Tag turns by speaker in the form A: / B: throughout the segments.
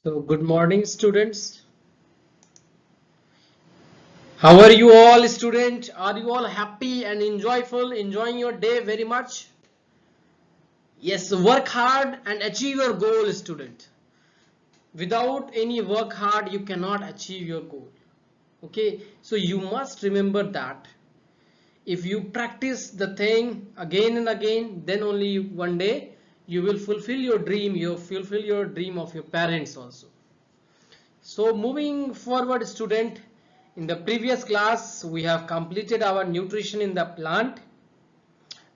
A: So, good morning, students. How are you all, student? Are you all happy and enjoying your day very much? Yes, work hard and achieve your goal, student. Without any work hard, you cannot achieve your goal. Okay, so you must remember that if you practice the thing again and again, then only one day you will fulfill your dream. You fulfill your dream of your parents also. So moving forward, student, in the previous class we have completed our nutrition in the plant,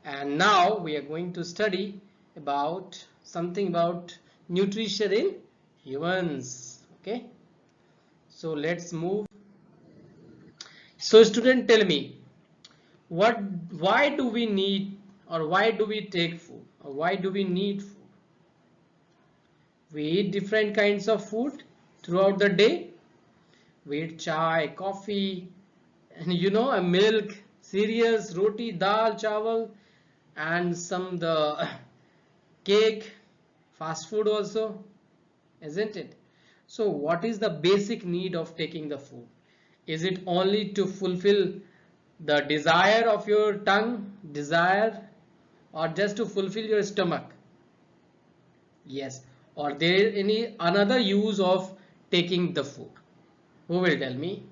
A: and now we are going to study about something about nutrition in humans. Okay, so let's move. So student, tell me, what why do we need, or why do we take food, or why do we need food? We eat different kinds of food throughout the day. We eat chai, coffee, and a milk, cereals, roti, dal, chawal, and some the cake, fast food also, isn't it? So what is the basic need of taking the food? Is it only to fulfill the desire of your tongue, desire, or just to fulfill your stomach? Yes. Or there any another use of taking the food? Who will tell me?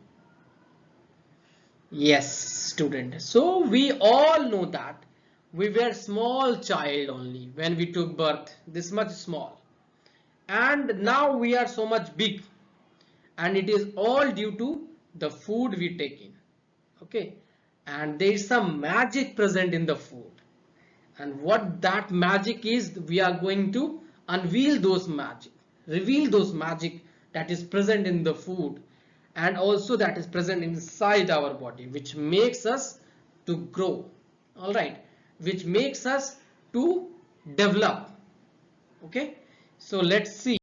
A: Yes, student. So we all know that we were small child only when we took birth, this much small. And now we are so much big, and it is all due to the food we take in. Okay. And there is some magic present in the food. And what that magic is, we are going to unveil those magic, reveal those magic that is present in the food, and also that is present inside our body, which makes us to grow. All right, which makes us to develop. Okay, so let's see.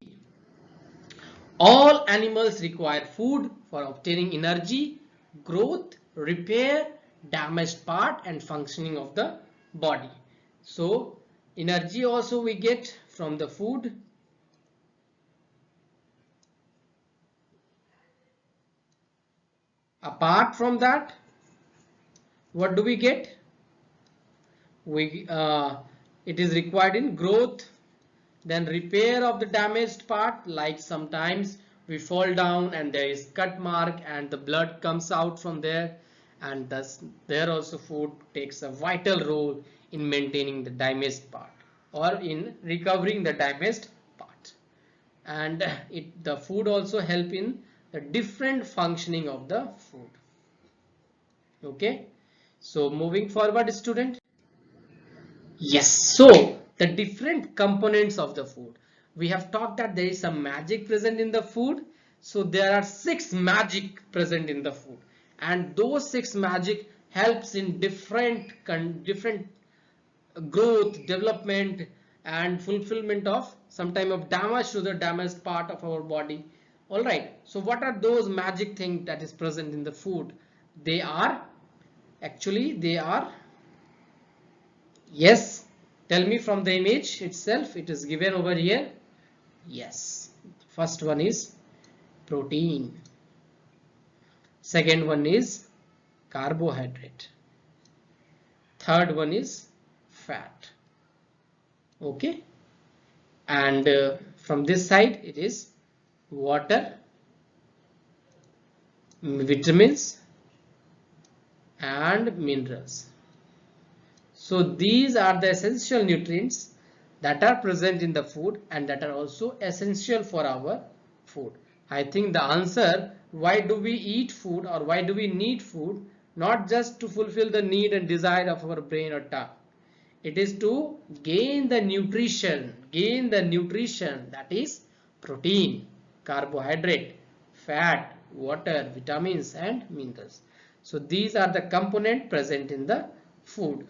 A: All animals require food for obtaining energy, growth, repair, damaged part, and functioning of the body. So energy also we get from the food. Apart from that, what do we get? We it is required in growth, then repair of the damaged part, like sometimes we fall down and there is cut mark and the blood comes out from there, and thus there also food takes a vital role in maintaining the damaged part or in recovering the damaged part. And the food also help in the different functioning of the food. Okay, so moving forward, student. Yes, so the different components of the food. We have talked that there is some magic present in the food. So there are 6 magic present in the food, and those 6 magic helps in different growth, development, and fulfillment of some time of damage to the damaged part of our body. All right. So what are those magic things that is present in the food? They are they are. Yes, tell me from the image itself. It is given over here. Yes, first one is protein. Second one is carbohydrate. Third one is fat. Okay, and from this side it is water, vitamins, and minerals. So these are the essential nutrients that are present in the food and that are also essential for our food. I think the answer, why do we eat food or why do we need food, not just to fulfill the need and desire of our brain or tongue. It is to gain the nutrition that is protein, carbohydrate, fat, water, vitamins, and minerals. So these are the components present in the food.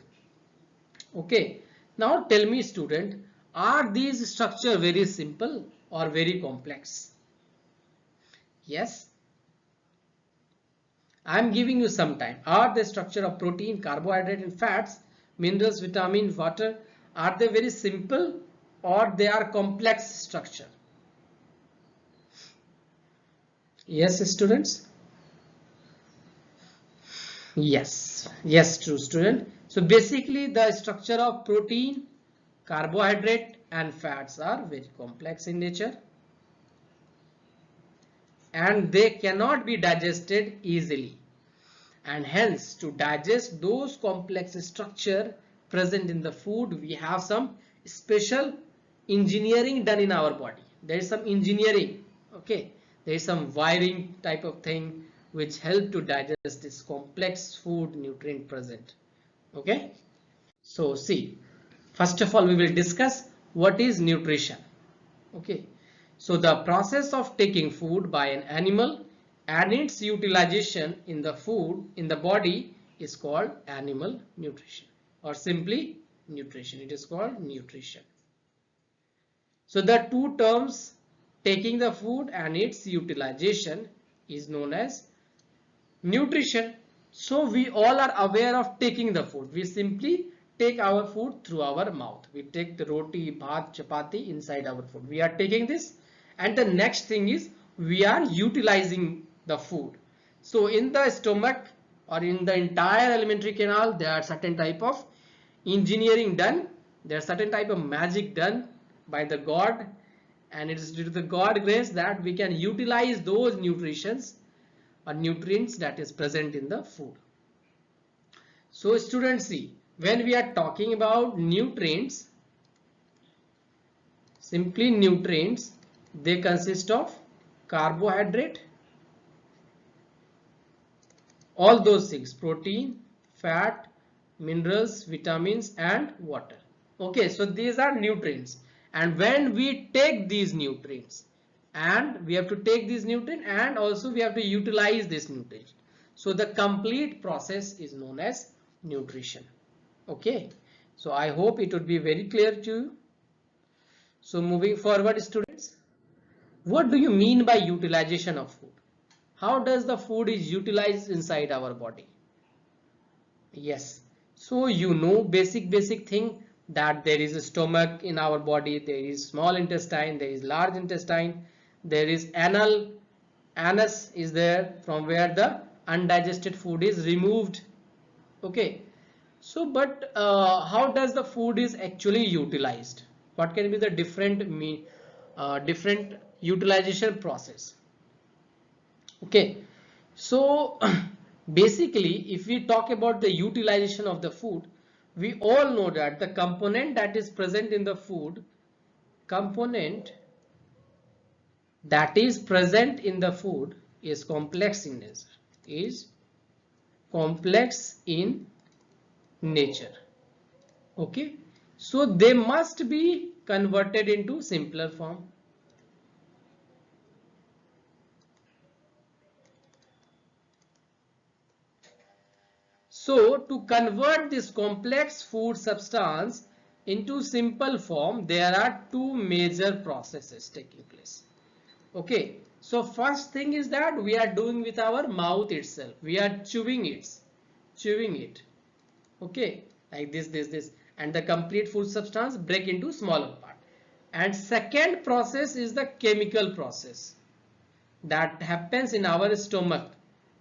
A: Okay, now tell me, student, are these structure very simple or very complex? Yes, I am giving you some time. Are the structure of protein, carbohydrate, and fats, minerals, vitamin, water, are they very simple or they are complex structure? Yes, students. Yes, true, student. So basically the structure of protein, carbohydrate and fats are very complex in nature and they cannot be digested easily. And hence to digest those complex structure present in the food, we have some special engineering done in our body. There is some engineering, okay, there is some wiring type of thing which help to digest this complex food nutrient present. Okay, so see, first of all we will discuss what is nutrition. Okay, so the process of taking food by an animal and its utilization in the food in the body is called animal nutrition, or simply nutrition. It is called nutrition. So the two terms, taking the food and its utilization, is known as nutrition. So we all are aware of taking the food. We simply take our food through our mouth. We take the roti, bhat, chapati inside our food. We are taking this, and the next thing is we are utilizing the food. So in the stomach or in the entire alimentary canal, there are certain type of engineering done. There are certain type of magic done by the God, and it is due to the God grace that we can utilize those nutritions or nutrients that is present in the food. So students, see, when we are talking about nutrients, simply nutrients, they consist of carbohydrate, all those things, protein, fat, minerals, vitamins and water. Okay, so these are nutrients, and when we take these nutrients, and we have to take these nutrients and also we have to utilize this nutrient, so the complete process is known as nutrition. Okay, so I hope it would be very clear to you. So moving forward, students, what do you mean by utilization of food? How does the food is utilized inside our body? Yes, so you know basic thing, that there is a stomach in our body, there is small intestine, there is large intestine, there is anus is there from where the undigested food is removed. Okay, so but how does the food is actually utilized? What can be the different utilization process? Okay, so basically if we talk about the utilization of the food, we all know that the component that is present in the food, component that is present in the food is complex in nature, is complex in nature. Okay, so they must be converted into simpler form. So to convert this complex food substance into simple form, there are two major processes taking place. Okay, so first thing is that we are doing with our mouth itself. We are chewing it. Okay, like this, and the complete food substance break into smaller part. And second process is the chemical process that happens in our stomach.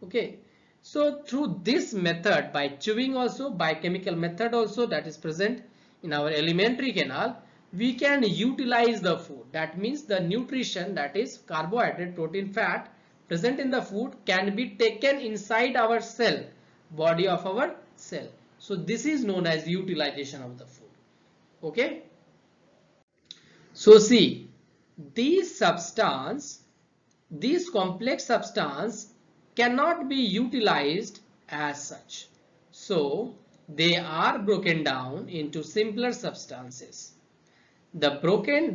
A: Okay, so through this method, by chewing also, by chemical method also that is present in our alimentary canal, we can utilize the food. That means the nutrition, that is carbohydrate, protein, fat present in the food can be taken inside our cell, body of our cell. So this is known as utilization of the food. Okay, so see, these substance, these complex substance cannot be utilized as such. So they are broken down into simpler substances. The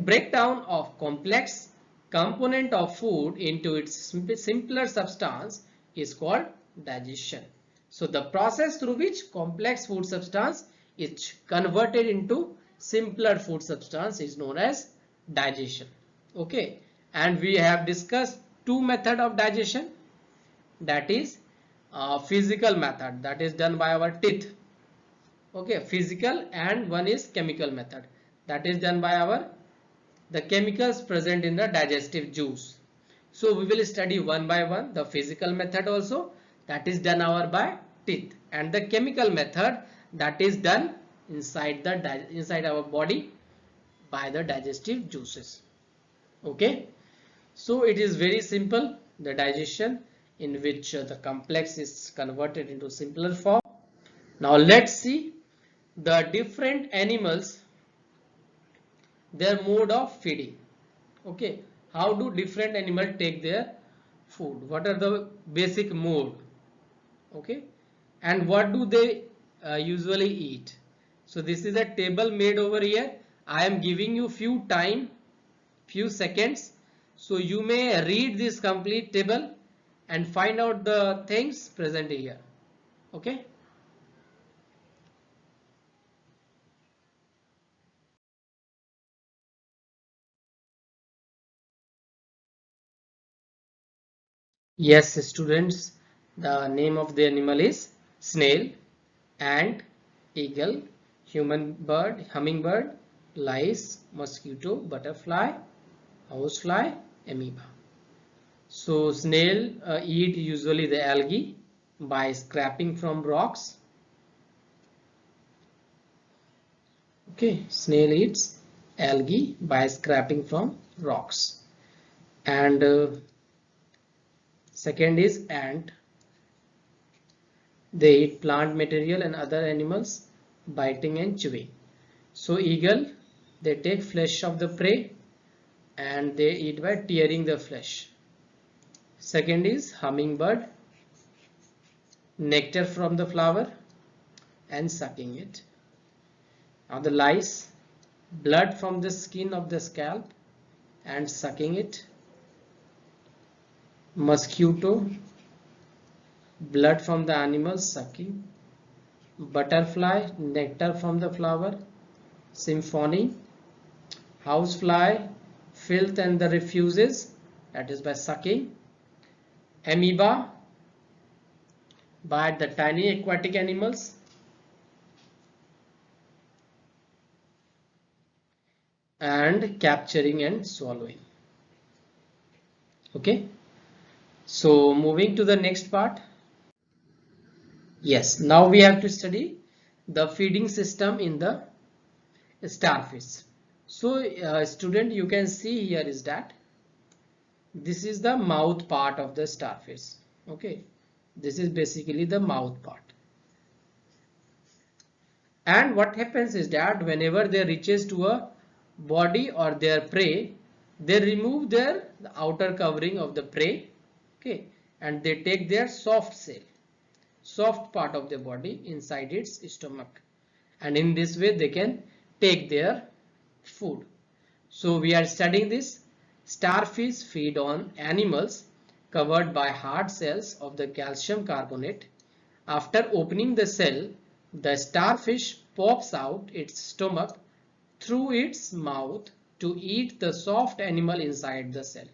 A: breakdown of complex component of food into its simpler substance is called digestion. So the process through which complex food substance is converted into simpler food substance is known as digestion. Okay, and we have discussed two method of digestion, that is physical method, that is done by our teeth. Okay, physical, and one is chemical method, that is done by our the chemicals present in the digestive juice. So we will study one by one the physical method also, that is done by teeth, and the chemical method that is done inside our body by the digestive juices. Okay, so it is very simple, the digestion, in which the complex is converted into simpler form. Now let's see the different animals, their mode of feeding. Okay, how do different animals take their food? What are the basic mode? Okay, and what do they usually eat? So this is a table made over here. I am giving you few seconds, so you may read this complete table and find out the things present here. Okay. Yes, students, the name of the animal is snail, ant, eagle, human bird, hummingbird, lice, mosquito, butterfly, housefly, amoeba. So snail eat usually the algae by scraping from rocks. Okay, snail eats algae by scraping from rocks. And second is ant. They eat plant material and other animals, biting and chewing. So eagle, they take flesh of the prey and they eat by tearing the flesh. Second is hummingbird, nectar from the flower and sucking it. Now the lice, blood from the skin of the scalp and sucking it. Mosquito, blood from the animal sucking. Butterfly, nectar from the flower, symphony. Housefly, filth and the refuses, that is by sucking. Amoeba, by the tiny aquatic animals. And capturing and swallowing. Okay, so moving to the next part. Yes, now we have to study the feeding system in the starfish. So student, you can see here is that this is the mouth part of the starfish. Okay, this is basically the mouth part. And what happens is that whenever they reaches to a body or their prey, they remove their the outer covering of the prey. Okay, and they take their soft part of the body inside its stomach, and in this way they can take their food. So we are studying this. Starfish feed on animals covered by hard cells of the calcium carbonate. After opening the cell, the starfish pops out its stomach through its mouth to eat the soft animal inside the cell.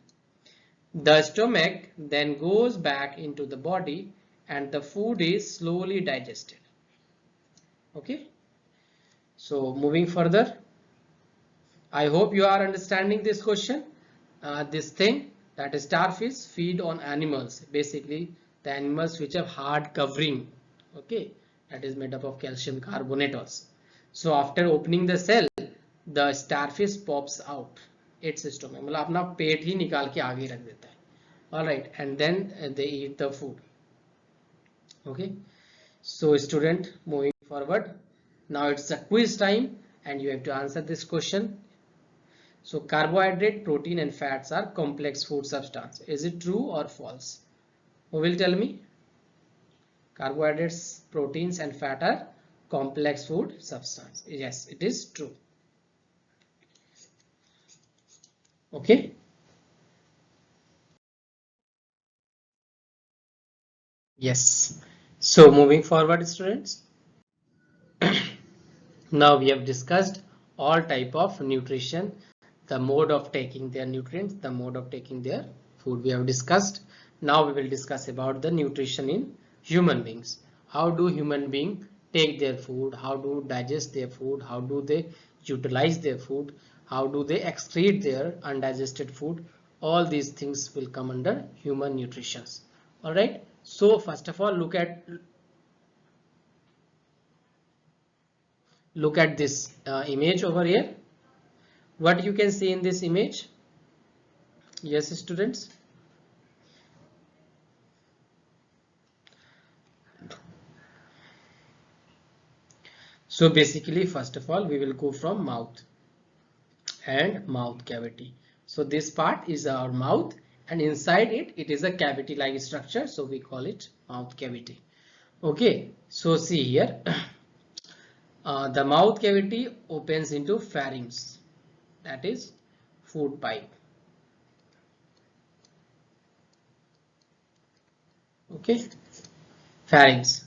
A: The stomach then goes back into the body and the food is slowly digested. Okay, so moving further, I hope you are understanding this question. This thing, that is starfish feed on animals, basically the animals which have hard covering. Okay, that is made up of calcium carbonate also. So after opening the cell, the starfish pops out its stomach, मतलब अपना पेट ही निकाल के आगे रख देता है. All right, and then they eat the food. Okay, so student, moving forward, now it's a quiz time and you have to answer this question. So carbohydrate, protein and fats are complex food substance. Is it true or false? Who will tell me? Carbohydrates, proteins and fat are complex food substance. Yes, it is true. Okay. Yes. So moving forward, students. Now we have discussed all type of nutrition, the mode of taking their nutrients, the mode of taking their food we have discussed. Now we will discuss about the nutrition in human beings. How do human beings take their food? How do digest their food? How do they utilize their food? How do they excrete their undigested food? All these things will come under human nutrition. All right. So first of all, look at this image over here. What you can see in this image? Yes, students. So basically, first of all, we will go from mouth and mouth cavity. So this part is our mouth, and inside it is a cavity like structure, so we call it mouth cavity. Okay, so see here, the mouth cavity opens into pharynx, that is food pipe. Okay, pharynx,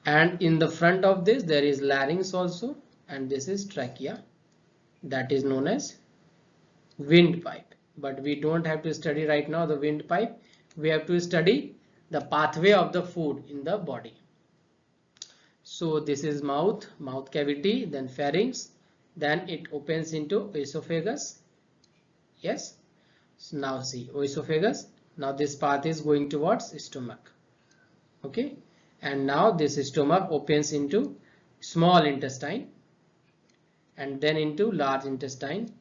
A: and in the front of this there is larynx also, and this is trachea, that is known as windpipe. But we don't have to study right now the windpipe. We have to study the pathway of the food in the body. So this is mouth cavity, then pharynx, then it opens into esophagus. Yes. So now see esophagus. Now this path is going towards stomach. Okay. And now this stomach opens into small intestine, and then into large intestine,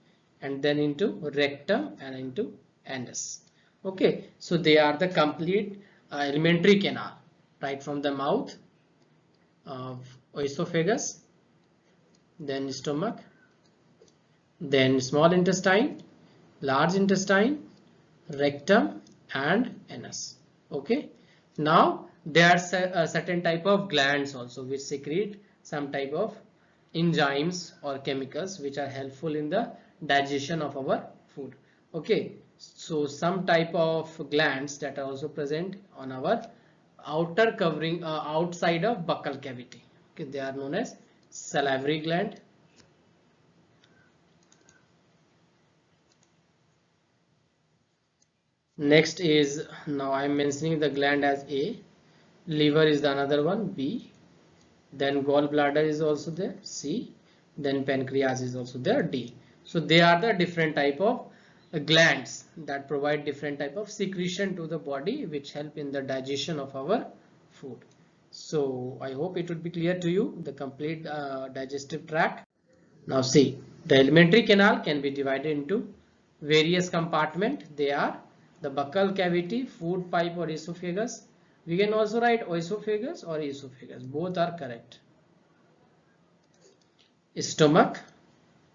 A: and then into rectum and into anus. Okay, so they are the complete alimentary canal, right from the mouth of esophagus, then stomach, then small intestine, large intestine, rectum and anus. Okay, now there are a certain type of glands also which secrete some type of enzymes or chemicals which are helpful in the digestion of our food. Okay, so some type of glands that are also present on our outer covering outside of buccal cavity. Okay, they are known as salivary gland, next is, now I am mentioning the gland as A, liver is the another one, B, then gallbladder is also there, C, then pancreas is also there, D. So they are the different type of glands that provide different type of secretion to the body which help in the digestion of our food. So I hope it would be clear to you the complete digestive tract. Now see, the alimentary canal can be divided into various compartments. They are the buccal cavity, food pipe or esophagus. We can also write esophagus or esophagus. Both are correct. Stomach,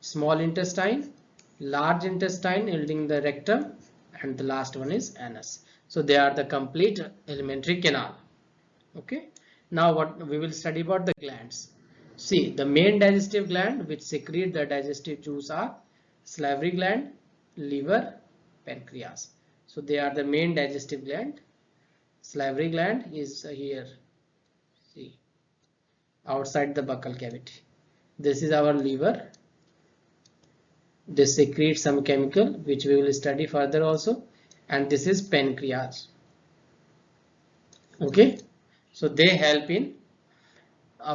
A: small intestine, large intestine yielding the rectum, and the last one is anus. So they are the complete alimentary canal. Okay. Now what we will study about the glands. See, the main digestive gland which secrete the digestive juice are salivary gland, liver, pancreas. So they are the main digestive gland. Salivary gland is here. See, outside the buccal cavity. This is our liver. They secrete some chemical which we will study further also. And this is pancreas. Okay. So they help in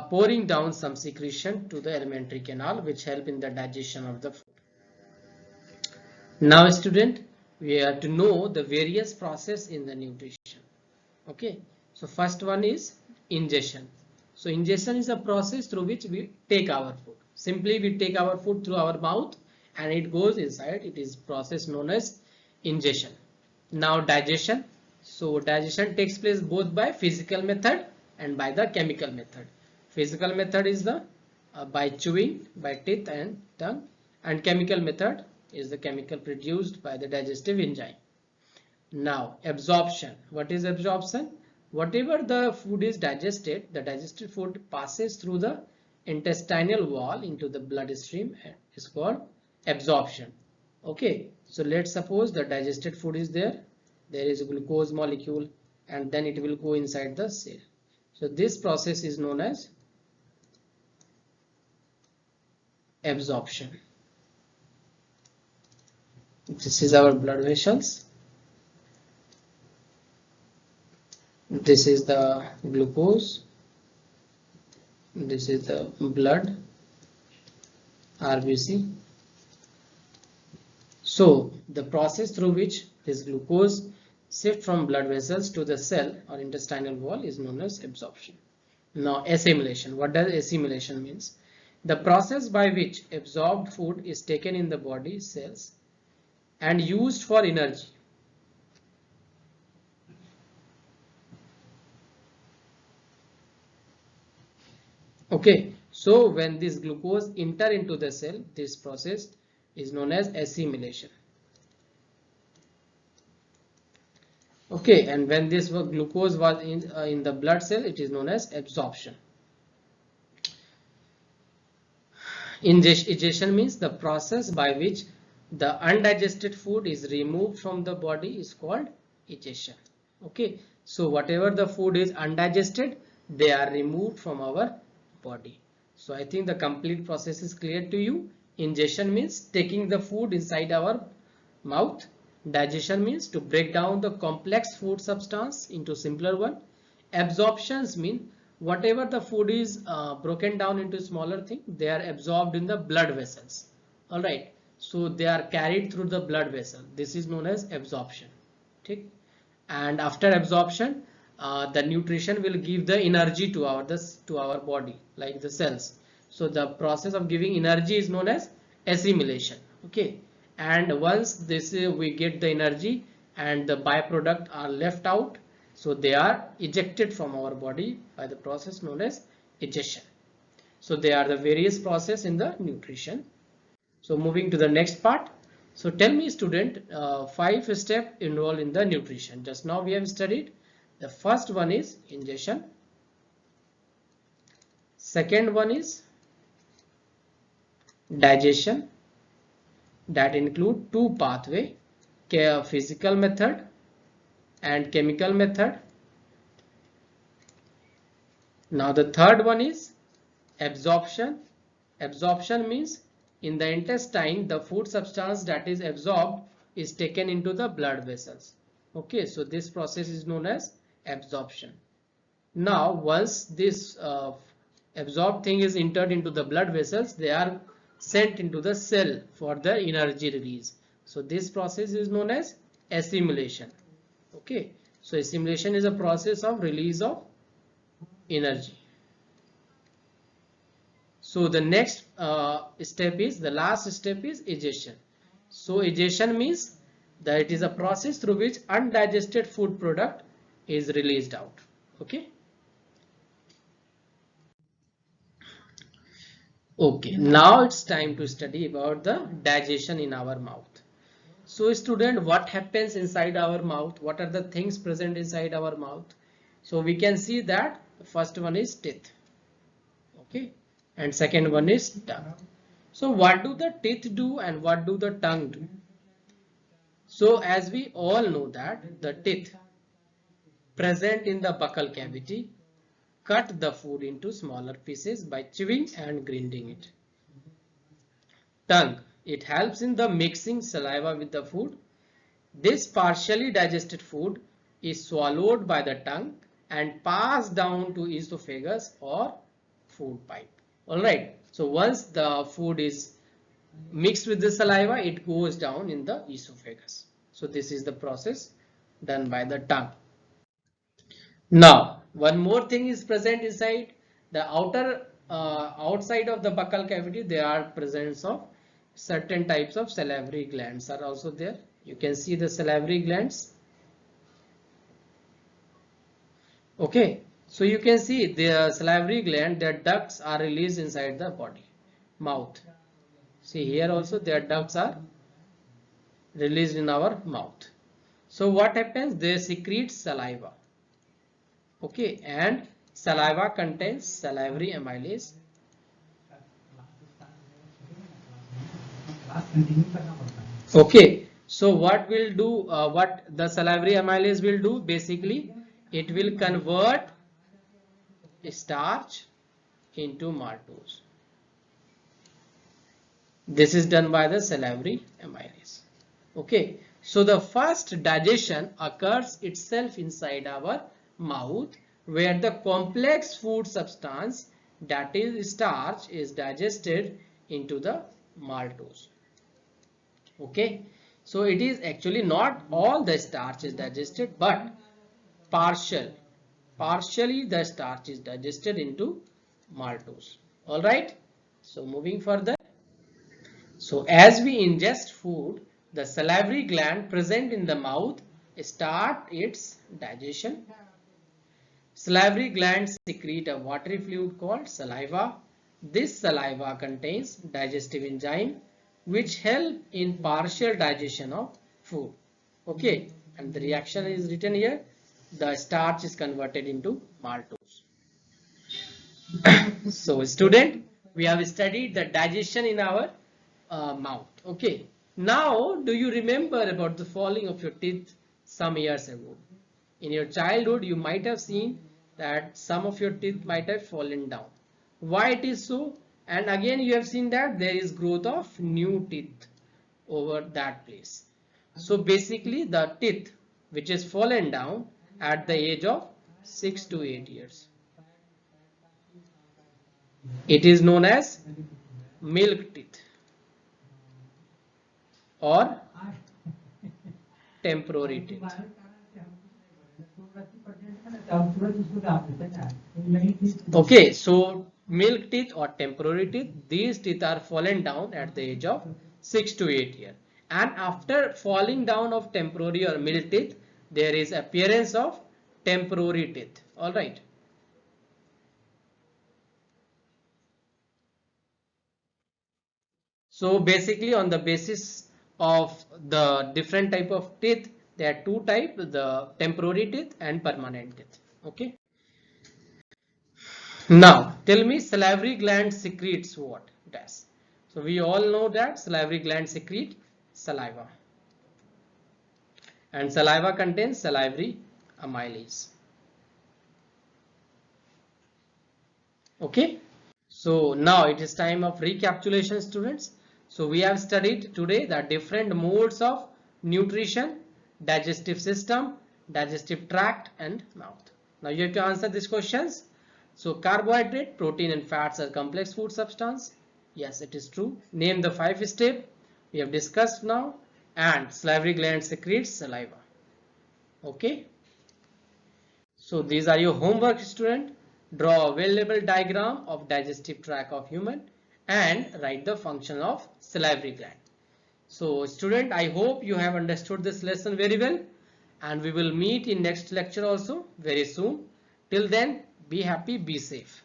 A: pouring down some secretion to the alimentary canal which help in the digestion of the food. Now student, we have to know the various process in the nutrition. Okay, so first one is ingestion. So ingestion is a process through which we take our food. Simply we take our food through our mouth and it goes inside. It is process known as ingestion. Now digestion. So digestion takes place both by physical method and by the chemical method. Physical method is the by chewing, by teeth and tongue, and chemical method is the chemical produced by the digestive enzyme. Now absorption. What is absorption? Whatever the food is digested, the digested food passes through the intestinal wall into the bloodstream and is called absorption. Okay, so let's suppose the digested food is there. There is a glucose molecule and then it will go inside the cell. So this process is known as absorption. This is our blood vessels. This is the glucose. This is the blood, RBC. So the process through which This glucose shift from blood vessels to the cell or intestinal wall is known as absorption. Now assimilation. What does assimilation means? The process by which absorbed food is taken in the body cells and used for energy. Okay, so when this glucose enter into the cell, this process is known as assimilation. Okay, and when this glucose was in the blood cell, it is known as absorption. Ingestion means the process by which the undigested food is removed from the body is called ingestion. Okay, so whatever the food is undigested, they are removed from our body. So I think the complete process is clear to you. Ingestion means taking the food inside our mouth. Digestion means to break down the complex food substance into simpler one. Absorptions mean whatever the food is broken down into smaller thing, they are absorbed in the blood vessels. All right, so they are carried through the blood vessel. This is known as absorption. Okay, and after absorption, the nutrition will give the energy to our body, like the cells. So the process of giving energy is known as assimilation. Okay, and once this we get the energy and the byproduct are left out, so they are ejected from our body by the process known as egestion. So they are the various process in the nutrition. So moving to the next part. So tell me student, 5 steps involved in the nutrition. Just now we have studied. The first one is ingestion. Second one is digestion. That include 2 pathway, physical method and chemical method. Now the third one is absorption. Absorption means in the intestine the food substance that is absorbed is taken into the blood vessels. Okay, so this process is known as absorption. Now once this absorbed thing is entered into the blood vessels, they are sent into the cell for the energy release. So this process is known as assimilation. Okay, so assimilation is a process of release of energy. So the next step is, the last step is egestion. So egestion means that it is a process through which undigested food product is released out. Okay. Okay, now it's time to study about the digestion in our mouth. So student, what happens inside our mouth? What are the things present inside our mouth? So we can see that the first one is teeth. Okay, and second one is tongue. So what do the teeth do and what do the tongue do? So as we all know that the teeth present in the buccal cavity cut the food into smaller pieces by chewing and grinding it. Tongue, it helps in the mixing saliva with the food. This partially digested food is swallowed by the tongue and passed down to esophagus or food pipe. Alright, so once the food is mixed with the saliva, it goes down in the esophagus. So this is the process done by the tongue. Now, one more thing is present inside the outside of the buccal cavity. There are presence of certain types of salivary glands are also there. You can see the salivary glands. Okay, so you can see the salivary gland, their ducts are released inside the body, mouth. See here also their ducts are released in our mouth. So what happens? They secrete saliva. Okay, and saliva contains salivary amylase. Okay, so what will do, what the salivary amylase will do, basically it will convert starch into maltose. This is done by the salivary amylase. Okay, so the first digestion occurs itself inside our mouth, where the complex food substance, that is starch, is digested into the maltose. Okay, So it is actually not all the starch is digested, but partially the starch is digested into maltose. All right. So moving further. So as we ingest food, the salivary gland present in the mouth start its digestion. Salivary glands secrete a watery fluid called saliva. This saliva contains digestive enzyme which help in partial digestion of food. Okay, and the reaction is written here. The starch is converted into maltose. So student, we have studied the digestion in our mouth. Okay. Now, do you remember about the falling of your teeth some years ago? In your childhood, you might have seen that some of your teeth might have fallen down. Why it is so? And again, you have seen that there is growth of new teeth over that place. So basically, the teeth which is fallen down at the age of 6 to 8 years. It is known as milk teeth or temporary teeth. Okay, so milk teeth or temporary teeth, these teeth are fallen down at the age of 6 to 8 years. And after falling down of temporary or milk teeth, there is appearance of temporary teeth. All right. So basically on the basis of the different type of teeth, there are two types, the temporary teeth and permanent teeth. Okay. Now tell me salivary gland secretes what? Does. So we all know that salivary gland secrete saliva. And saliva contains salivary amylase. Okay. So now it is time of recapitulation, students. So we have studied today the different modes of nutrition, digestive system, digestive tract and mouth. Now you have to answer these questions. So carbohydrate, protein and fats are complex food substance. Yes, it is true. Name the 5 steps we have discussed now, and salivary gland secretes saliva. Okay. So these are your homework, student. Draw a well-labeled diagram of digestive tract of human and write the function of salivary gland. So student, I hope you have understood this lesson very well, and we will meet in next lecture also very soon. Till then, be happy, be safe.